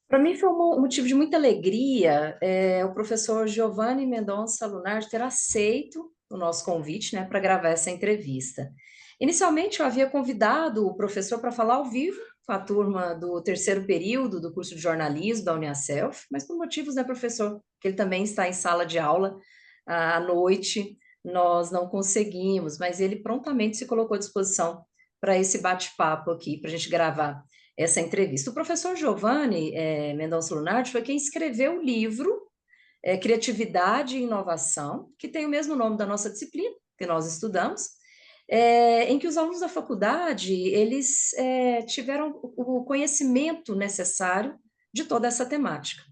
Para mim foi um motivo de muita alegria o professor Giovanni Mendonça Lunardi ter aceito o nosso convite, né, para gravar essa entrevista. Inicialmente, eu havia convidado o professor para falar ao vivo com a turma do terceiro período do curso de jornalismo da Uniaselv, mas por motivos, né, professor, que ele também está em sala de aula à noite, nós não conseguimos, mas ele prontamente se colocou à disposição para esse bate-papo aqui, para a gente gravar essa entrevista. O professor Giovanni Mendonça Lunardi foi quem escreveu o livro Criatividade e Inovação, que tem o mesmo nome da nossa disciplina, que nós estudamos, em que os alunos da faculdade, eles tiveram o conhecimento necessário de toda essa temática.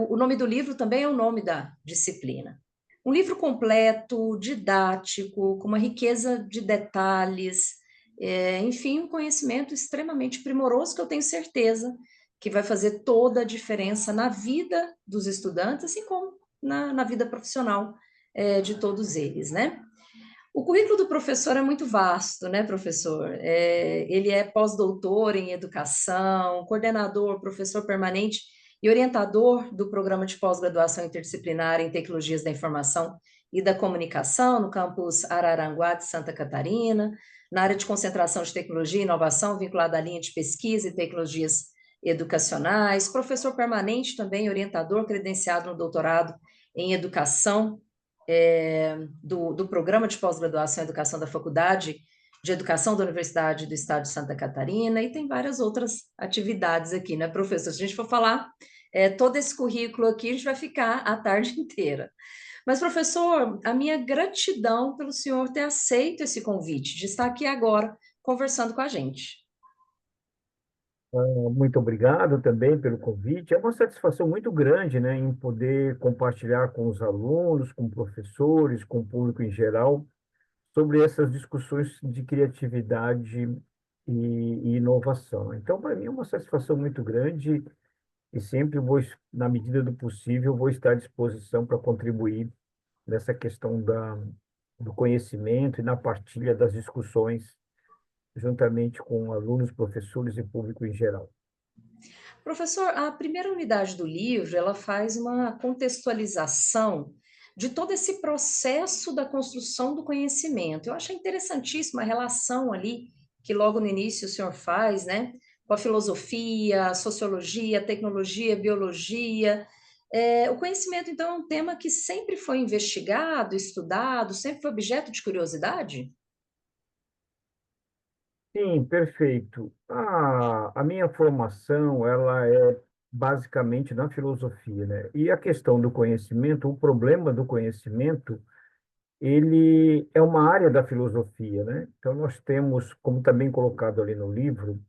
O nome do livro também é o nome da disciplina. Um livro completo, didático, com uma riqueza de detalhes, enfim, um conhecimento extremamente primoroso que eu tenho certeza que vai fazer toda a diferença na vida dos estudantes, assim como na vida profissional de todos eles, né? O currículo do professor é muito vasto, né, professor? Ele é pós-doutor em educação, coordenador, professor permanente e orientador do programa de pós-graduação interdisciplinar em tecnologias da informação e da comunicação no campus Araranguá de Santa Catarina, na área de concentração de tecnologia e inovação vinculada à linha de pesquisa e tecnologias educacionais, professor permanente também, orientador credenciado no doutorado em educação do programa de pós-graduação em educação da Faculdade de Educação da Universidade do Estado de Santa Catarina, e tem várias outras atividades aqui, né, professor? Se a gente for falar todo esse currículo aqui, a gente vai ficar a tarde inteira. Mas, professor, a minha gratidão pelo senhor ter aceito esse convite, de estar aqui agora conversando com a gente. Muito obrigado também pelo convite. É uma satisfação muito grande, né, em poder compartilhar com os alunos, com professores, com o público em geral, sobre essas discussões de criatividade e inovação. Então, para mim, é uma satisfação muito grande e sempre vou, na medida do possível, vou estar à disposição para contribuir nessa questão do conhecimento e na partilha das discussões, juntamente com alunos, professores e público em geral. Professor, a primeira unidade do livro, ela faz uma contextualização de todo esse processo da construção do conhecimento. Eu achei interessantíssima a relação ali que logo no início o senhor faz, né, com a filosofia, a sociologia, a tecnologia, a biologia. O conhecimento, então, é um tema que sempre foi investigado, estudado, sempre foi objeto de curiosidade? Sim, perfeito. A minha formação, ela é basicamente na filosofia, né? E a questão do conhecimento, o problema do conhecimento, ele é uma área da filosofia, né? Então, nós temos, como também colocado ali no livro,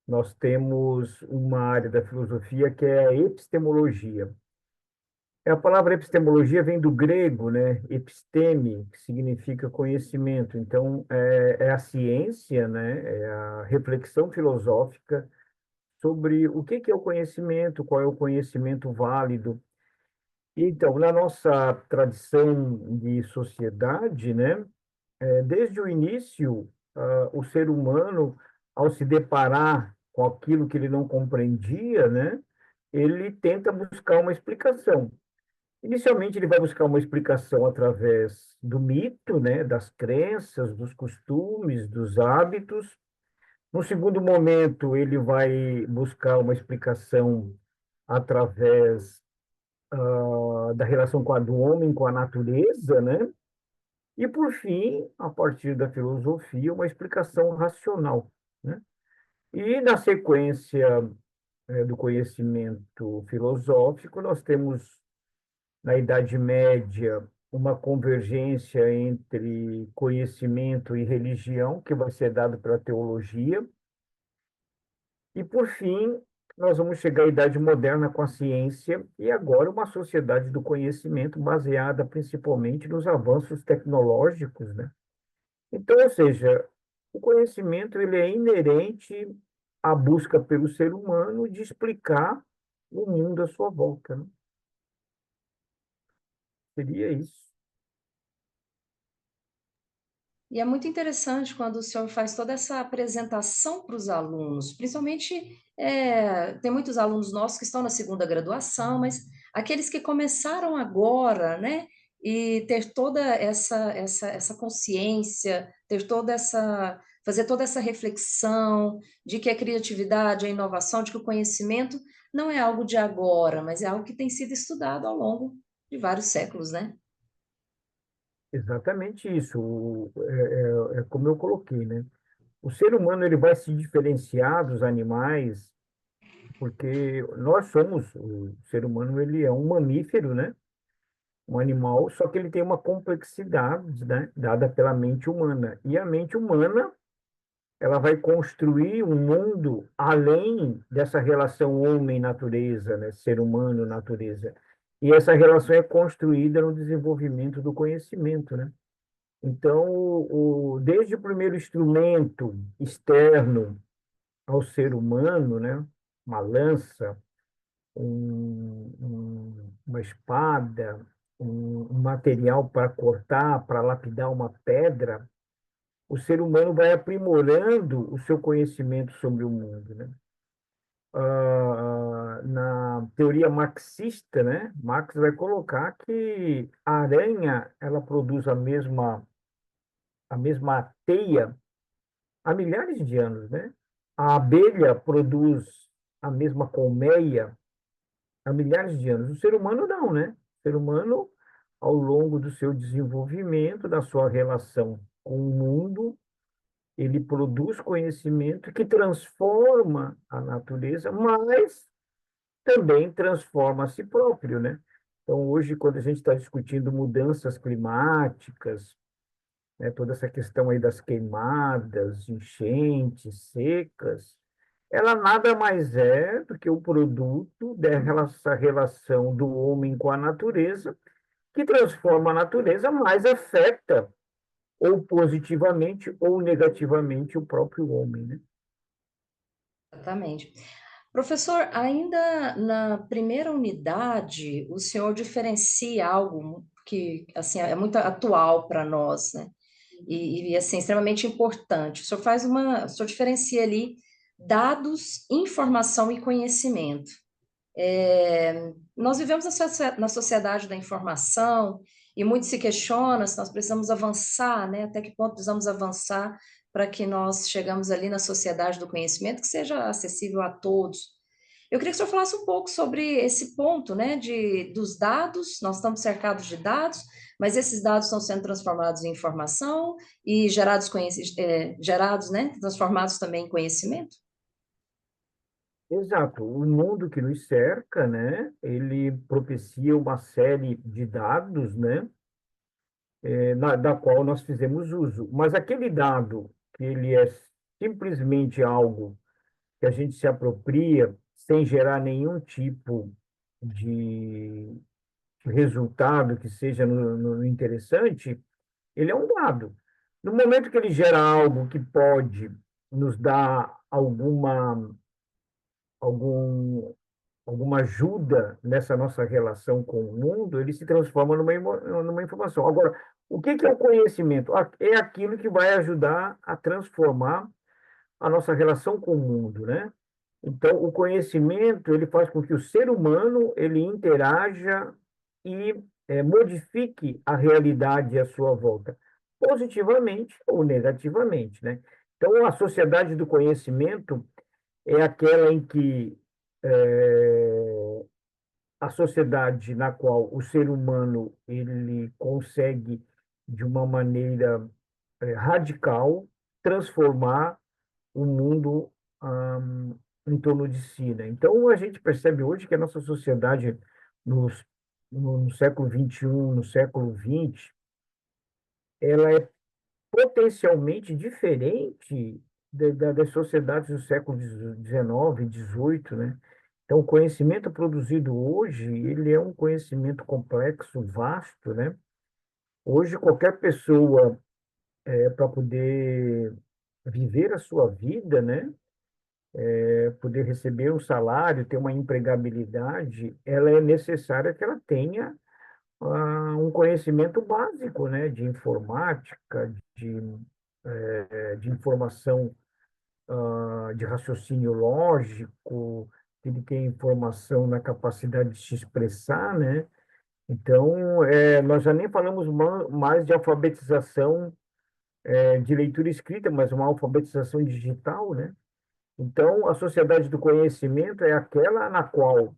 nós temos uma área da filosofia que é a epistemologia. A palavra epistemologia vem do grego, né? Episteme, que significa conhecimento. Então, é a ciência, né? É a reflexão filosófica sobre o que é o conhecimento, qual é o conhecimento válido. Então, na nossa tradição de sociedade, né? Desde o início, o ser humano, ao se deparar com aquilo que ele não compreendia, né? Ele tenta buscar uma explicação. Inicialmente, ele vai buscar uma explicação através do mito, né, das crenças, dos costumes, dos hábitos. No segundo momento, ele vai buscar uma explicação através da relação do homem com a natureza, né? E, por fim, a partir da filosofia, uma explicação racional, né? E, na sequência, do conhecimento filosófico, nós temos na Idade Média, uma convergência entre conhecimento e religião, que vai ser dado pela teologia. E, por fim, nós vamos chegar à Idade Moderna com a ciência e agora uma sociedade do conhecimento baseada principalmente nos avanços tecnológicos, né? Então, ou seja, o conhecimento ele é inerente à busca pelo ser humano de explicar o mundo à sua volta, né? Seria isso. E é muito interessante quando o senhor faz toda essa apresentação para os alunos, principalmente tem muitos alunos nossos que estão na segunda graduação, mas aqueles que começaram agora, né? E ter toda essa consciência, ter toda fazer toda essa reflexão de que a criatividade, a inovação, de que o conhecimento não é algo de agora, mas é algo que tem sido estudado ao longo de vários séculos, né? Exatamente isso. É como eu coloquei, né? O ser humano ele vai se diferenciar dos animais porque nós somos, o ser humano ele é um mamífero, né? Um animal, só que ele tem uma complexidade, né? Dada pela mente humana. E a mente humana, ela vai construir um mundo além dessa relação homem-natureza, né? Ser humano-natureza. E essa relação é construída no desenvolvimento do conhecimento, né? Então, desde o primeiro instrumento externo ao ser humano, né? Uma lança, uma espada, um material para cortar, para lapidar uma pedra, o ser humano vai aprimorando o seu conhecimento sobre o mundo, né? Na teoria marxista, né? Marx vai colocar que a aranha ela produz a mesma teia há milhares de anos, né? A abelha produz a mesma colmeia há milhares de anos. O ser humano não, né? O ser humano, ao longo do seu desenvolvimento, da sua relação com o mundo, ele produz conhecimento que transforma a natureza, mas também transforma a si próprio, né? Então, hoje, quando a gente está discutindo mudanças climáticas, né, toda essa questão aí das queimadas, enchentes, secas, ela nada mais é do que o produto dessa relação do homem com a natureza, que transforma a natureza, mas afeta ou positivamente ou negativamente o próprio homem, né? Exatamente. Professor, ainda na primeira unidade, o senhor diferencia algo que assim é muito atual para nós, né? Assim extremamente importante. O senhor diferencia ali dados, informação e conhecimento. Nós vivemos na sociedade da informação e muito se questiona se nós precisamos avançar, né? Até que ponto precisamos avançar para que nós chegamos ali na sociedade do conhecimento que seja acessível a todos. Eu queria que o senhor falasse um pouco sobre esse ponto, né, dos dados. Nós estamos cercados de dados, mas esses dados estão sendo transformados em informação e gerados, né, transformados também em conhecimento. Exato. O mundo que nos cerca, né, ele propicia uma série de dados, né, da qual nós fizemos uso. Mas aquele dado que ele é simplesmente algo que a gente se apropria sem gerar nenhum tipo de resultado que seja no interessante, ele é um dado. No momento que ele gera algo que pode nos dar algum, alguma ajuda nessa nossa relação com o mundo, ele se transforma numa informação. Agora, o que é o conhecimento? É aquilo que vai ajudar a transformar a nossa relação com o mundo, né? Então, o conhecimento, ele faz com que o ser humano, ele interaja e modifique a realidade à sua volta, positivamente ou negativamente, né? Então, a sociedade do conhecimento é aquela em que a sociedade na qual o ser humano, ele consegue, de uma maneira radical, transformar o mundo em torno de si, né? Então, a gente percebe hoje que a nossa sociedade, nos, no século XXI, no século XX, ela é potencialmente diferente das sociedades do século XIX, XVIII, né? Então, o conhecimento produzido hoje, ele é um conhecimento complexo, vasto, né? Hoje, qualquer pessoa, para poder viver a sua vida, né? Poder receber um salário, ter uma empregabilidade, ela é necessária que ela tenha um conhecimento básico, né, de informática, de informação, de raciocínio lógico, ele tem informação na capacidade de se expressar, né? Então, nós já nem falamos mais de alfabetização, de leitura e escrita, mas uma alfabetização digital, né? Então, a sociedade do conhecimento é aquela na qual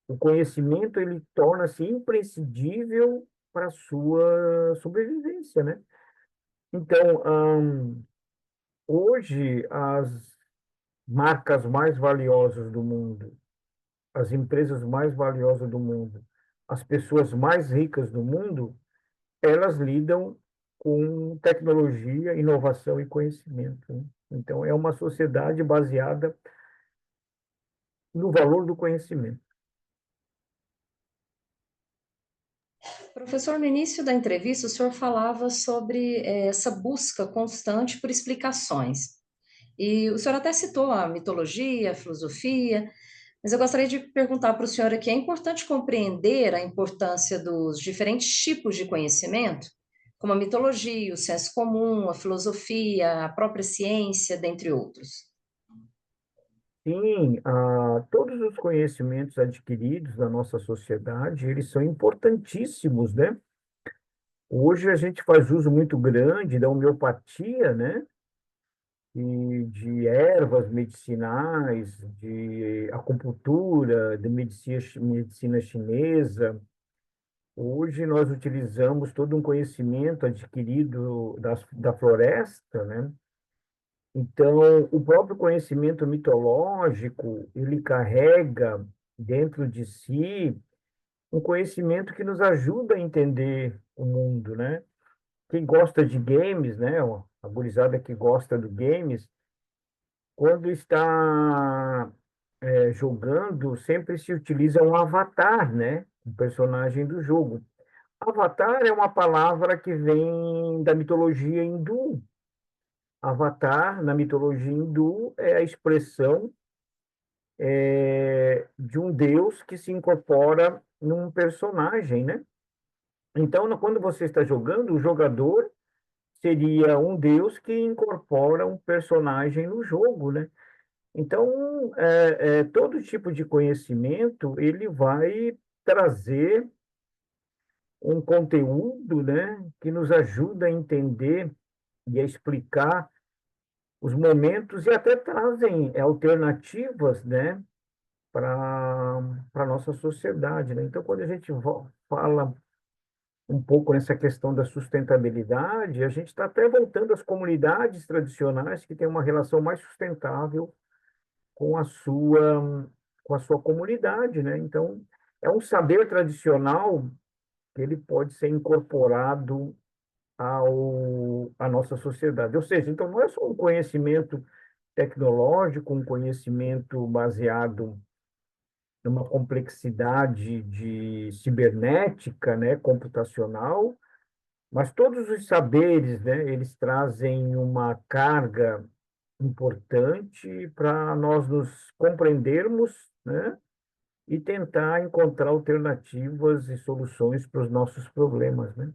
o conhecimento ele torna-se imprescindível para a sua sobrevivência, né? Então, hoje, as marcas mais valiosas do mundo, as empresas mais valiosas do mundo, as pessoas mais ricas do mundo, elas lidam com tecnologia, inovação e conhecimento, né? Então, é uma sociedade baseada no valor do conhecimento. Professor, no início da entrevista, o senhor falava sobre essa busca constante por explicações. E o senhor até citou a mitologia, a filosofia, mas eu gostaria de perguntar para o senhor aqui: é importante compreender a importância dos diferentes tipos de conhecimento, como a mitologia, o senso comum, a filosofia, a própria ciência, dentre outros? Sim, todos os conhecimentos adquiridos na nossa sociedade, eles são importantíssimos, né? Hoje a gente faz uso muito grande da homeopatia, né? E de ervas medicinais, de acupuntura, de medicina chinesa. Hoje nós utilizamos todo um conhecimento adquirido da floresta, né? Então, o próprio conhecimento mitológico, ele carrega dentro de si um conhecimento que nos ajuda a entender o mundo, né? Quem gosta de games, né? A gurizada que gosta de games, quando está jogando, sempre se utiliza um avatar, né? Um personagem do jogo. Avatar é uma palavra que vem da mitologia hindu. Avatar, na mitologia hindu, é a expressão de um deus que se incorpora num personagem, né? Então, quando você está jogando, o jogador seria um deus que incorpora um personagem no jogo, né? Então, todo tipo de conhecimento, ele vai trazer um conteúdo, né, que nos ajuda a entender e a explicar os momentos e até trazem alternativas, né, para a nossa sociedade, né? Então, quando a gente fala um pouco nessa questão da sustentabilidade, a gente está até voltando às comunidades tradicionais que têm uma relação mais sustentável com com a sua comunidade, né? Então, é um saber tradicional que ele pode ser incorporado à nossa sociedade. Ou seja, então não é só um conhecimento tecnológico, um conhecimento baseado numa complexidade de cibernética, né, computacional, mas todos os saberes, né, eles trazem uma carga importante para nós nos compreendermos, né, e tentar encontrar alternativas e soluções para os nossos problemas, né?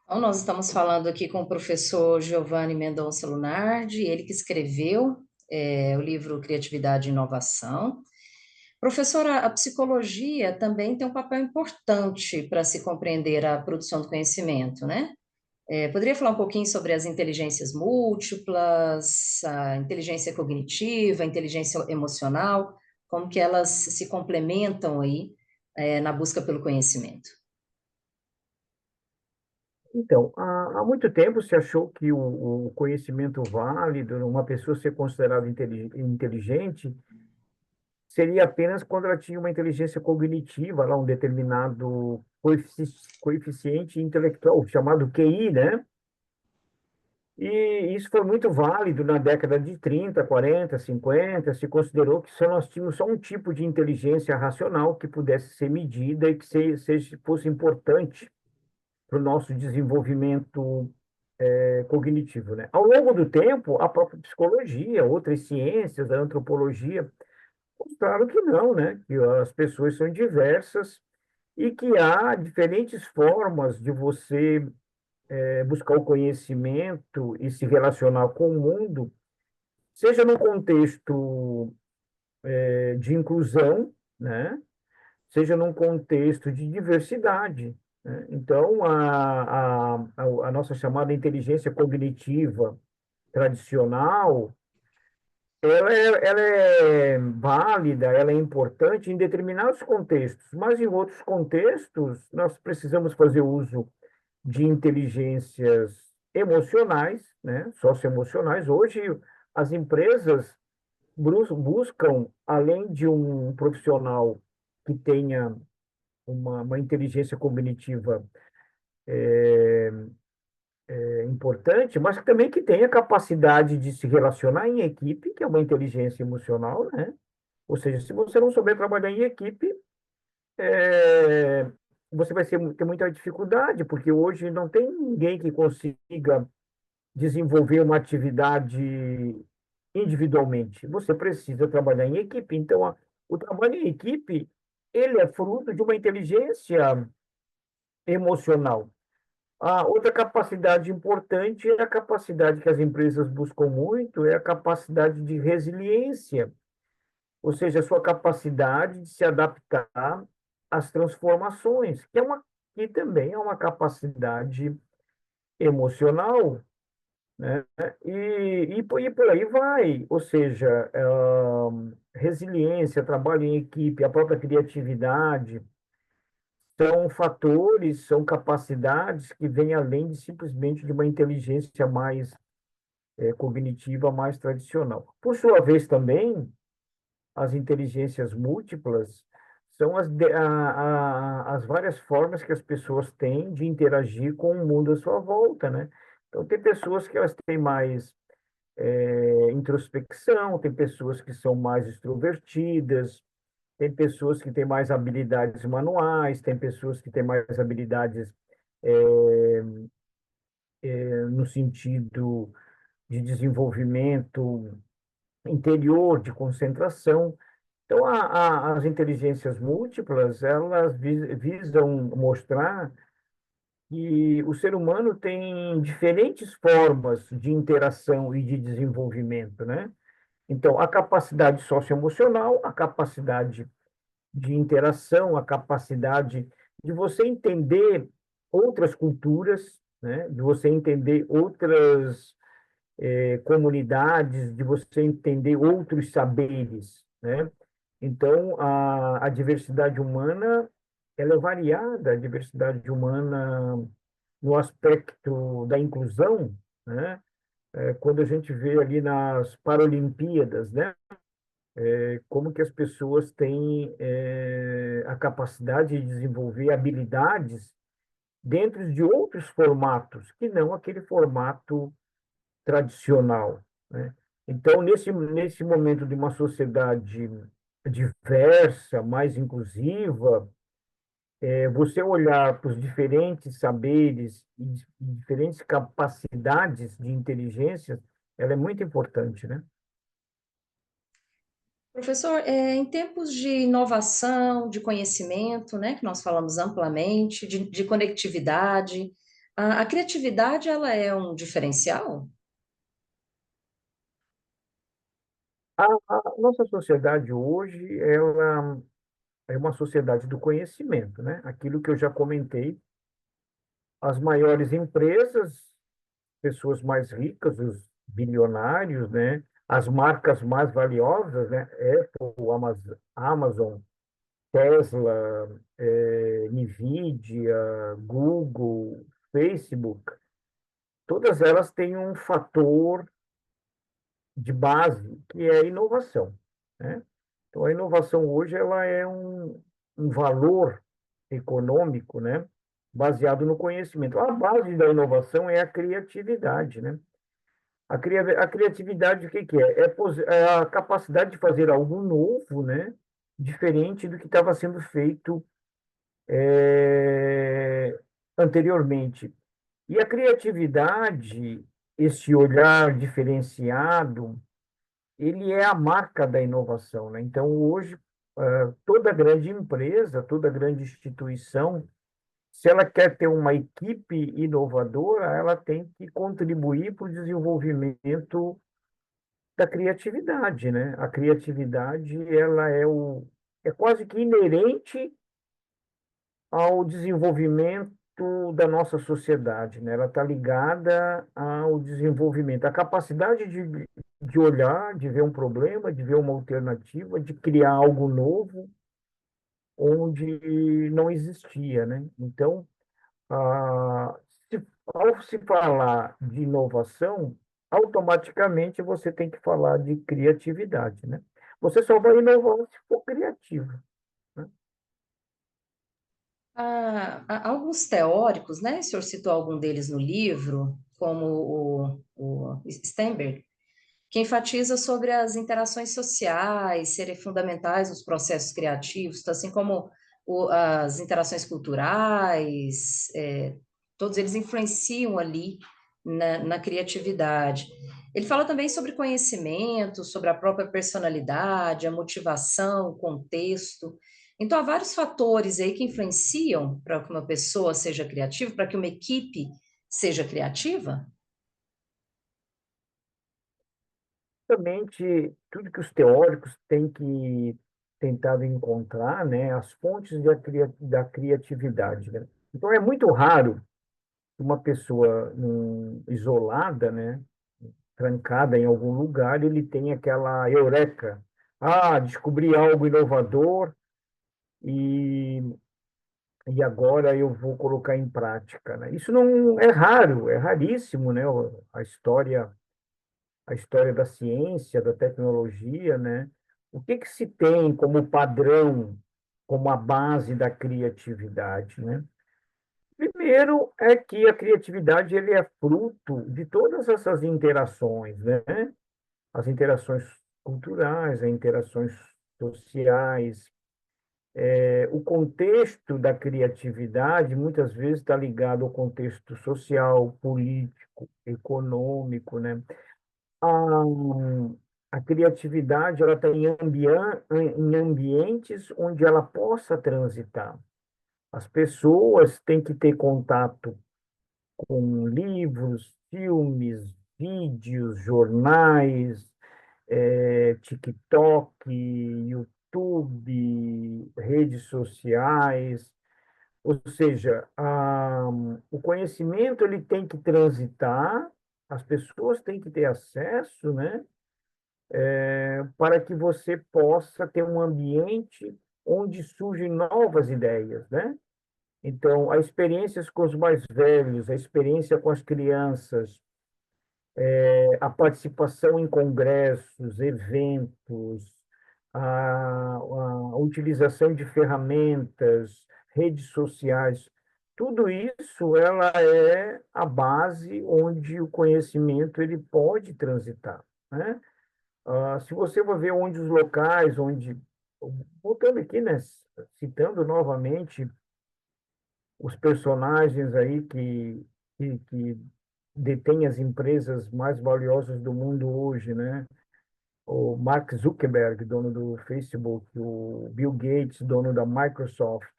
Então, nós estamos falando aqui com o professor Giovanni Mendonça Lunardi, ele que escreveu o livro Criatividade e Inovação. Professora, a psicologia também tem um papel importante para se compreender a produção do conhecimento, né? Poderia falar um pouquinho sobre as inteligências múltiplas, a inteligência cognitiva, a inteligência emocional, como que elas se complementam aí, na busca pelo conhecimento? Então, há muito tempo se achou que o conhecimento válido, uma pessoa ser considerada inteligente, seria apenas quando ela tinha uma inteligência cognitiva, lá um determinado coeficiente intelectual, chamado QI, né? E isso foi muito válido na década de 30, 40, 50. Se considerou que só nós tínhamos só um tipo de inteligência racional que pudesse ser medida e que fosse importante para o nosso desenvolvimento cognitivo, né? Ao longo do tempo, a própria psicologia, outras ciências, a antropologia, mostraram que não, né? Que as pessoas são diversas e que há diferentes formas de você buscar o conhecimento e se relacionar com o mundo, seja no contexto de inclusão, né? Seja num contexto de diversidade, né? Então, a nossa chamada inteligência cognitiva tradicional, ela é válida, ela é importante em determinados contextos, mas em outros contextos nós precisamos fazer uso de inteligências emocionais, né, socioemocionais. Hoje, as empresas buscam, além de um profissional que tenha uma inteligência cognitiva importante, mas também que tenha capacidade de se relacionar em equipe, que é uma inteligência emocional, né? Ou seja, se você não souber trabalhar em equipe, é, você vai ter muita dificuldade, porque hoje não tem ninguém que consiga desenvolver uma atividade individualmente. Você precisa trabalhar em equipe. Então, o trabalho em equipe, ele é fruto de uma inteligência emocional. A outra capacidade importante é a capacidade que as empresas buscam muito, é a capacidade de resiliência, ou seja, a sua capacidade de se adaptar às transformações, que também é uma capacidade emocional, né? E por aí vai, ou seja, resiliência, trabalho em equipe, a própria criatividade, são fatores, são capacidades que vêm além de simplesmente de uma inteligência mais cognitiva, mais tradicional. Por sua vez, também, as inteligências múltiplas são as várias formas que as pessoas têm de interagir com o mundo à sua volta, né? Então, tem pessoas que elas têm mais introspecção, tem pessoas que são mais extrovertidas, tem pessoas que têm mais habilidades manuais, tem pessoas que têm mais habilidades no sentido de desenvolvimento interior, de concentração. Então, as inteligências múltiplas, elas visam mostrar que o ser humano tem diferentes formas de interação e de desenvolvimento, né? Então, a capacidade socioemocional, a capacidade de interação, a capacidade de você entender outras culturas, né? De você entender outras comunidades, de você entender outros saberes, né? Então, a diversidade humana, ela é variada, a diversidade humana no aspecto da inclusão, né? Quando a gente vê ali nas Paralimpíadas, né? Como que as pessoas têm a capacidade de desenvolver habilidades dentro de outros formatos, que não aquele formato tradicional, né? Então, nesse momento de uma sociedade diversa, mais inclusiva, você olhar para os diferentes saberes e diferentes capacidades de inteligência, ela é muito importante, né? Professor, em tempos de inovação, de conhecimento, né, que nós falamos amplamente, de conectividade, a criatividade ela é um diferencial? A nossa sociedade hoje, ela é uma sociedade do conhecimento, né? Aquilo que eu já comentei, as maiores empresas, pessoas mais ricas, os bilionários, né? As marcas mais valiosas, né? Apple, Amazon, Tesla, Nvidia, Google, Facebook, todas elas têm um fator de base que é a inovação, né? Então, a inovação hoje ela é um valor econômico, né? Baseado no conhecimento. A base da inovação é a criatividade, né? A criatividade, o que que é? É a capacidade de fazer algo novo, né? Diferente do que estava sendo feito anteriormente. E a criatividade, esse olhar diferenciado, ele é a marca da inovação, né? Então, hoje, toda grande empresa, toda grande instituição, se ela quer ter uma equipe inovadora, ela tem que contribuir para o desenvolvimento da criatividade, né? A criatividade, é quase que inerente ao desenvolvimento da nossa sociedade, né? Ela está ligada ao desenvolvimento, a capacidade de olhar, de ver um problema, de ver uma alternativa, de criar algo novo onde não existia, né? Então, ah, ao se falar de inovação, automaticamente você tem que falar de criatividade, né? Você só vai inovar se for criativo, né? Alguns teóricos, né? O senhor citou algum deles no livro, como o Sternberg, que enfatiza sobre as interações sociais serem fundamentais nos processos criativos, assim como as interações culturais, todos eles influenciam ali na criatividade. Ele fala também sobre conhecimento, sobre a própria personalidade, a motivação, o contexto. Então, há vários fatores aí que influenciam para que uma pessoa seja criativa, para que uma equipe seja criativa. Justamente tudo que os teóricos têm que tentado encontrar, né, as fontes da criatividade, né? Então é muito raro uma pessoa isolada, né, trancada em algum lugar, ele tem aquela eureka. Ah, descobri algo inovador e, e agora eu vou colocar em prática, né? Isso não é raro, é raríssimo, né? A história da ciência, da tecnologia, né? O que que se tem como padrão, como a base da criatividade, né? Primeiro é que a criatividade ele é fruto de todas essas interações, né? As interações culturais, as interações sociais. O contexto da criatividade muitas vezes está ligado ao contexto social, político, econômico, né? A, a criatividade ela está em ambientes onde ela possa transitar. As pessoas têm que ter contato com livros, filmes, vídeos, jornais, TikTok, YouTube, redes sociais. Ou seja, o conhecimento ele tem que transitar, as pessoas têm que ter acesso, né? Para que você possa ter um ambiente onde surgem novas ideias, né? Então, as experiências com os mais velhos, a experiência com as crianças, a participação em congressos, eventos, a utilização de ferramentas, redes sociais, tudo isso ela é a base onde o conhecimento ele pode transitar, né? Se você for ver onde os locais, voltando aqui, né, citando novamente os personagens aí que detêm as empresas mais valiosas do mundo hoje, né? O Mark Zuckerberg, dono do Facebook, o Bill Gates, dono da Microsoft,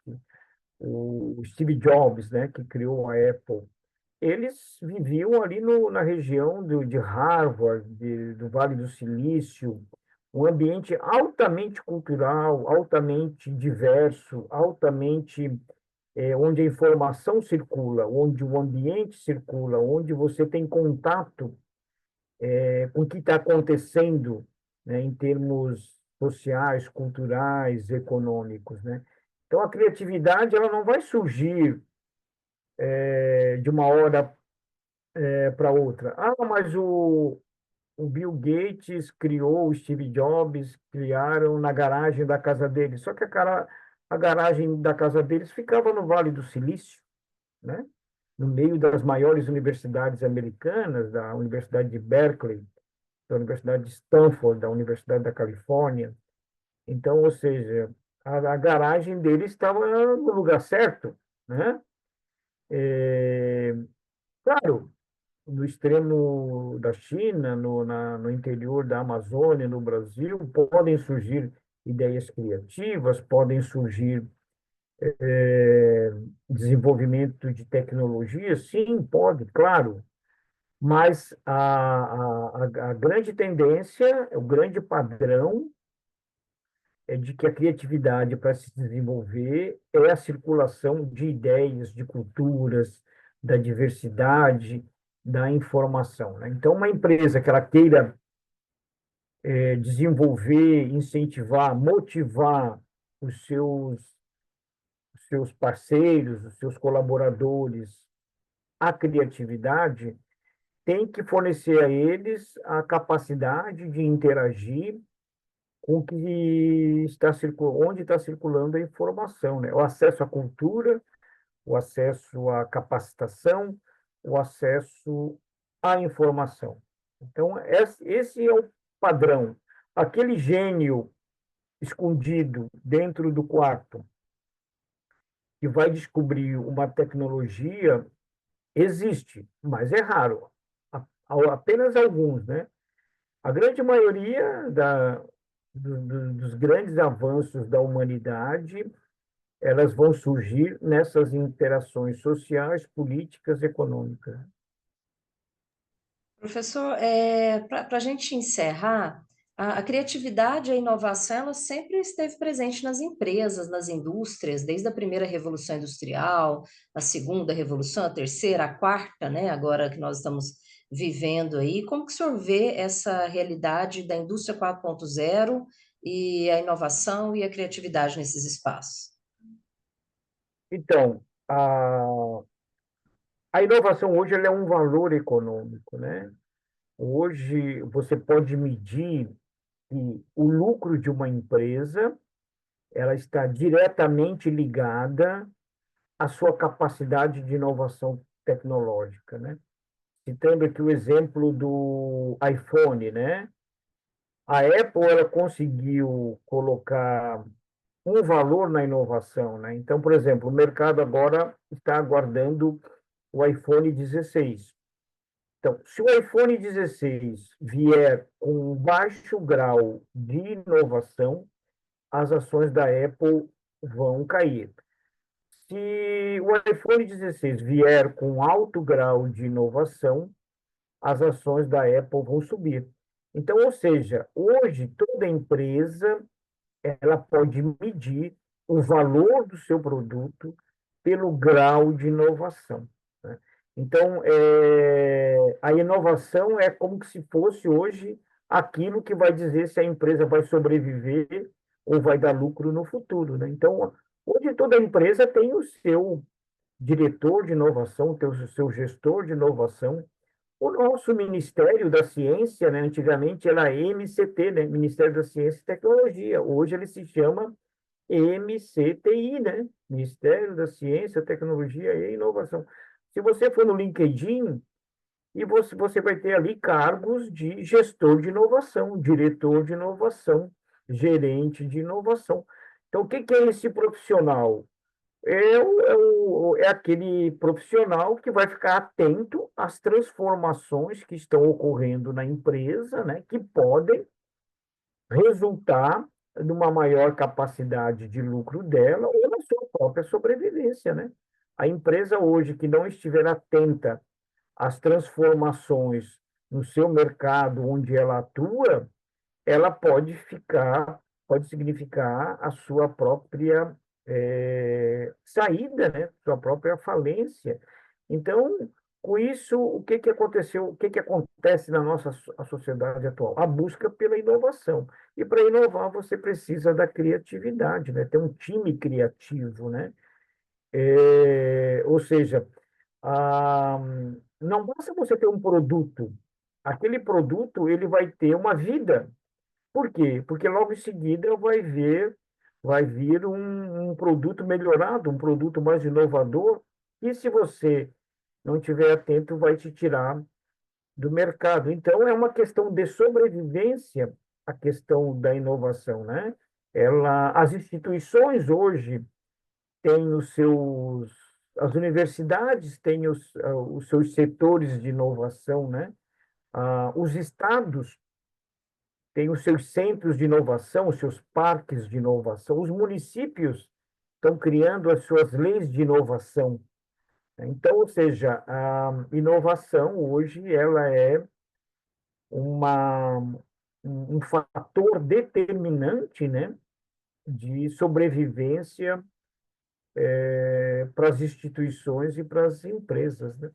o Steve Jobs, né, que criou a Apple. Eles viviam ali na região de Harvard, do Vale do Silício, um ambiente altamente cultural, altamente diverso, altamente onde a informação circula, onde o ambiente circula, onde você tem contato com o que está acontecendo, né, em termos sociais, culturais, econômicos, né? Então, a criatividade ela não vai surgir de uma hora para outra. Ah, mas o Bill Gates criou, o Steve Jobs criaram na garagem da casa deles. Só que a garagem da casa deles ficava no Vale do Silício, né? No meio das maiores universidades americanas, da Universidade de Berkeley, da Universidade de Stanford, da Universidade da Califórnia. Então, ou seja, a garagem deles estava no lugar certo, né? É, claro, no extremo da China, no interior da Amazônia, no Brasil, podem surgir ideias criativas, podem surgir desenvolvimento de tecnologia, sim, pode, claro, mas a grande tendência, o grande padrão é de que a criatividade para se desenvolver é a circulação de ideias, de culturas, da diversidade, da informação, né? Então, uma empresa que ela queira desenvolver, incentivar, motivar os seus parceiros, os seus colaboradores à criatividade, tem que fornecer a eles a capacidade de interagir com o que está onde está circulando a informação, né? O acesso à cultura, o acesso à capacitação, o acesso à informação. Então, esse é o padrão. Aquele gênio escondido dentro do quarto que vai descobrir uma tecnologia existe, mas é raro. Apenas alguns, né? A grande maioria dos grandes avanços da humanidade, elas vão surgir nessas interações sociais, políticas, econômicas. Professor, para a gente encerrar, a criatividade e a inovação, ela sempre esteve presente nas empresas, nas indústrias, desde a primeira revolução industrial, a segunda revolução, a terceira, a quarta, né, agora que nós estamos vivendo aí. Como que o senhor vê essa realidade da indústria 4.0 e a inovação e a criatividade nesses espaços? Então, a inovação hoje ela é um valor econômico, né? Hoje você pode medir que o lucro de uma empresa ela está diretamente ligada à sua capacidade de inovação tecnológica, né? Citando aqui o exemplo do iPhone, né? A Apple ela conseguiu colocar um valor na inovação, né? Então, por exemplo, o mercado agora está aguardando o iPhone 16. Então, se o iPhone 16 vier com um baixo grau de inovação, as ações da Apple vão cair. Se o iPhone 16 vier com alto grau de inovação, as ações da Apple vão subir. Então, ou seja, hoje toda empresa ela pode medir o valor do seu produto pelo grau de inovação, né? Então, a inovação é como se fosse hoje aquilo que vai dizer se a empresa vai sobreviver ou vai dar lucro no futuro, né? Então, hoje toda empresa tem o seu diretor de inovação, tem o seu gestor de inovação. O nosso Ministério da Ciência, né, antigamente era MCT, né, Ministério da Ciência e Tecnologia. Hoje ele se chama MCTI, né, Ministério da Ciência, Tecnologia e Inovação. Se você for no LinkedIn, e você vai ter ali cargos de gestor de inovação, diretor de inovação, gerente de inovação. Então, o que que é esse profissional? É aquele profissional que vai ficar atento às transformações que estão ocorrendo na empresa, né, que podem resultar numa maior capacidade de lucro dela ou na sua própria sobrevivência, né? A empresa hoje que não estiver atenta às transformações no seu mercado onde ela atua, ela pode significar a sua própria saída, né? Sua própria falência. Então, com isso, o que que aconteceu? O que que acontece na nossa a sociedade atual? A busca pela inovação. E para inovar, você precisa da criatividade, né? Ter um time criativo, né? Ou seja, ah, não basta você ter um produto. Aquele produto ele vai ter uma vida. Por quê? Porque logo em seguida vai vir um produto melhorado, um produto mais inovador, e se você não estiver atento, vai te tirar do mercado. Então, é uma questão de sobrevivência, a questão da inovação, né? As instituições hoje têm as universidades têm os seus setores de inovação, né? Os estados tem os seus centros de inovação, os seus parques de inovação, os municípios estão criando as suas leis de inovação. Então, ou seja, a inovação hoje ela é uma, um fator determinante, né, de sobrevivência para as instituições e para as empresas, né?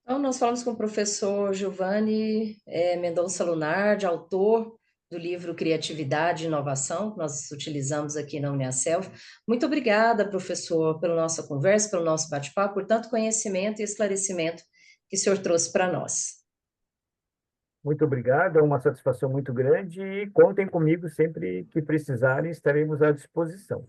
Então, nós falamos com o professor Giovanni Mendonça Lunardi, autor do livro Criatividade e Inovação, que nós utilizamos aqui na Uniaselv. Muito obrigada, professor, pela nossa conversa, pelo nosso bate-papo, por tanto conhecimento e esclarecimento que o senhor trouxe para nós. Muito obrigado, é uma satisfação muito grande e contem comigo sempre que precisarem, estaremos à disposição.